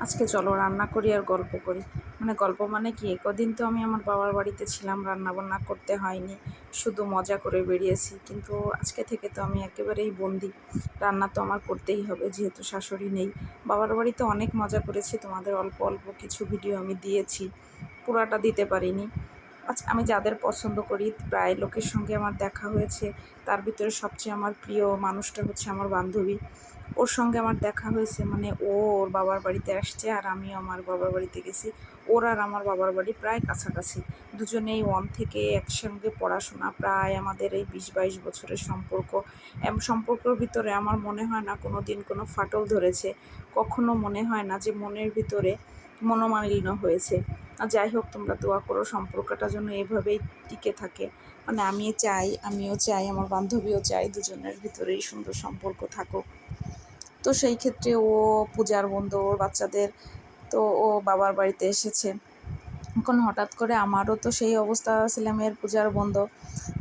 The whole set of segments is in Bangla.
আজকে চলো রান্না করি আর গল্প করি। গল্প মানে কি, কদিন তো আমি আমার বাবার বাড়িতে ছিলাম, রান্না বান্না করতে হয়নি, শুধু মজা করে বেরিয়েছি। কিন্তু আজকে থেকে তো আমি একেবারেই বন্দি, রান্না তো আমার করতেই হবে, যেহেতু শাশুড়ি নেই। বাবার বাড়িতে অনেক মজা করেছি, তোমাদের অল্প অল্প কিছু ভিডিও আমি দিয়েছি, পুরাটা দিতে পারিনি। আচ্ছা, আমি যাদের পছন্দ করি প্রায় লোকের সঙ্গে আমার দেখা হয়েছে, তার ভিতরে সবচেয়ে আমার প্রিয় মানুষটা হচ্ছে আমার বান্ধবী। ওর সঙ্গে আমার দেখা হয়েছে, ও ওর বাবার বাড়িতে আসছে আর আমিও আমার বাবার বাড়িতে গেছি। ওর আর আমার বাবার বাড়ি প্রায় কাছাকাছি, দুজনেই 1 থেকে একসঙ্গে পড়াশোনা, প্রায় আমাদের এই 20-22 বছরের সম্পর্ক। সম্পর্কের ভিতরে আমার মনে হয় না কোনো দিন কোনো ফাটল ধরেছে, কখনো মনে হয় না যে মনের ভিতরে মনোমালিন্য হয়েছে। আর যাই হোক, তোমরা দোয়া করো সম্পর্কটা যেন এভাবেই টিকে থাকে। আমিও চাই, আমার বান্ধবীও চাই, দুজনের ভিতরেই সুন্দর সম্পর্ক থাকুক। তো সেই ক্ষেত্রে ও পূজার বন্ধু, ওর বাচ্চাদের, তো ও বাবার বাড়িতে এসেছে। এখন হঠাৎ করে আমারও তো সেই অবস্থা, ছেলেমেয়ের পূজার বন্ধ,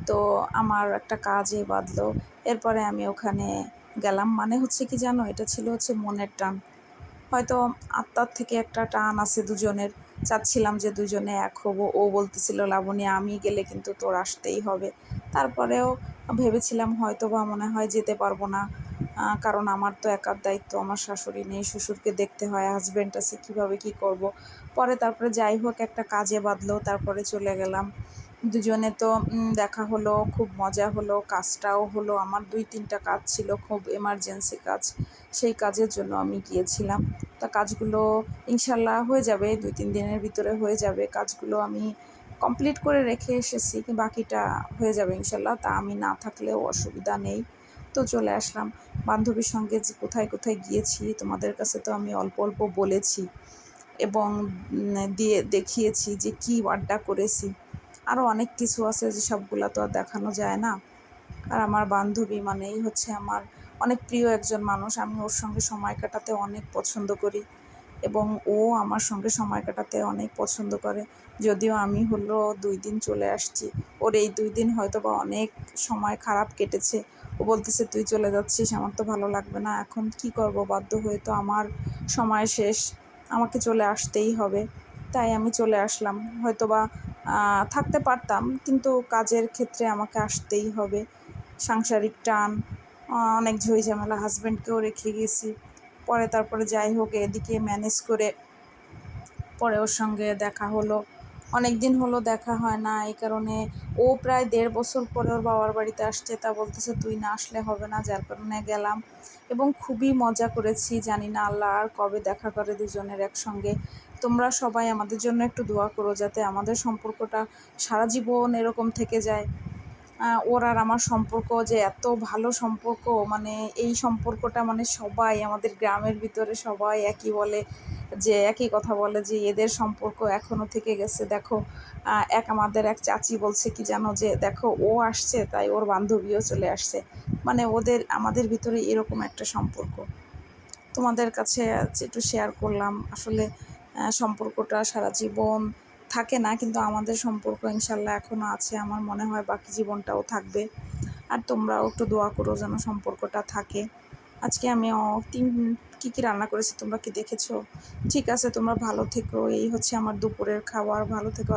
তো আমার একটা কাজে বাঁধলো। এরপরে আমি ওখানে গেলাম, হচ্ছে কি জানো, এটা ছিল হচ্ছে মনের টান। হয়তো আত্মার থেকে একটা টান আছে দুজনের, চাচ্ছিলাম যে দুজনে এক হব। ও বলতেছিল, লাবণী আমি গেলে কিন্তু তোর আসতেই হবে। তারপরেও ভেবেছিলাম হয়তো বা মনে হয় যেতে পারবো না, কারণ আমার তো একার দায়িত্ব, আমার শাশুড়ি নেই, শ্বশুরকে দেখতে হয়, হাজব্যান্ড আছে, কীভাবে কী করব। তারপরে যাই হোক একটা কাজে বাঁধলো, তারপরে চলে গেলাম। দুজনে তো দেখা হলো, খুব মজা হলো, কাজটাও হলো। আমার 2-3টা কাজ ছিল, খুব এমার্জেন্সি কাজ, সেই কাজের জন্য আমি গিয়েছিলাম। তা কাজগুলো ইনশাল্লাহ হয়ে যাবে, 2-3 দিনের ভিতরে হয়ে যাবে। কাজগুলো আমি কমপ্লিট করে রেখে এসেছি, বাকিটা হয়ে যাবে ইনশাল্লাহ। তা আমি না থাকলেও অসুবিধা নেই। তো চলে আসলাম। বান্ধবীর সঙ্গে যে কোথায় কোথায় গিয়েছি তোমাদের কাছে তো আমি অল্প অল্প বলেছি, এবং দিয়ে দেখিয়েছি যে কী আড্ডা করেছি। আরও অনেক কিছু আছে যে সবগুলা তো আর দেখানো যায় না। আর আমার বান্ধবী মানেই হচ্ছে আমার অনেক প্রিয় একজন মানুষ। আমি ওর সঙ্গে সময় কাটাতে অনেক পছন্দ করি, এবং ও আমার সঙ্গে সময় কাটাতে অনেক পছন্দ করে। যদিও আমি 2 দিন চলে আসছি, ওর এই 2 দিন হয়তো বা অনেক সময় খারাপ কেটেছে। ও বলতেছে, তুই চলে যাচ্ছিস, আমার তো ভালো লাগবে না। এখন কি করব, বাধ্য হয়ে তো আমার সময় শেষ, আমাকে চলে আসতেই হবে। তাই আমি চলে আসলাম। হয়তো বা থাকতে পারতাম, কিন্তু কাজের ক্ষেত্রে আমাকে আসতেই হবে। সাংসারিক টান, অনেক ঝই-ঝামেলা, হাজব্যান্ডকেও রেখে গেছি। তারপরে যাই হোক এদিকে ম্যানেজ করে পরে ওর সঙ্গে দেখা হলো। অনেক দিন হলো দেখা হয় না, এই কারণে ও প্রায় 1.5 বছর পরে ওর বাবার বাড়িতে আসছে। তা বলতেছে, তুই না আসলে হবে না, যার কারণে গেলাম এবং খুবই মজা করেছি। জানি না আল্লাহ আর কবে দেখা করে দুজনের একসঙ্গে। তোমরা সবাই আমাদের জন্য একটু দোয়া করো, যাতে আমাদের সম্পর্কটা সারা জীবন এরকম থেকে যায়। ওর আর আমার সম্পর্ক যে এত ভালো সম্পর্ক, এই সম্পর্কটা সবাই আমাদের গ্রামের ভিতরে সবাই একই কথা বলে যে এদের সম্পর্ক এখনও থেকে গেছে। দেখো, আমাদের এক চাচি বলছে কি জানো, যে দেখো ও আসছে তাই ওর বান্ধবীও চলে আসছে। আমাদের ভিতরে এরকম একটা সম্পর্ক। তোমাদের কাছে একটু শেয়ার করলাম। আসলে সম্পর্কটা সারা জীবন থাকে না, কিন্তু আমাদের সম্পর্ক ইনশাল্লাহ এখনও আছে, আমার মনে হয় বাকি জীবনটাও থাকবে। আর তোমরাও একটু দোয়া করো যেন সম্পর্কটা থাকে। আজকে আমি কী রান্না করেছি তোমরা কি দেখেছো? ঠিক আছে, তোমরা ভালো থেকো। এই হচ্ছে আমার দুপুরের খাবার। ভালো থেকো।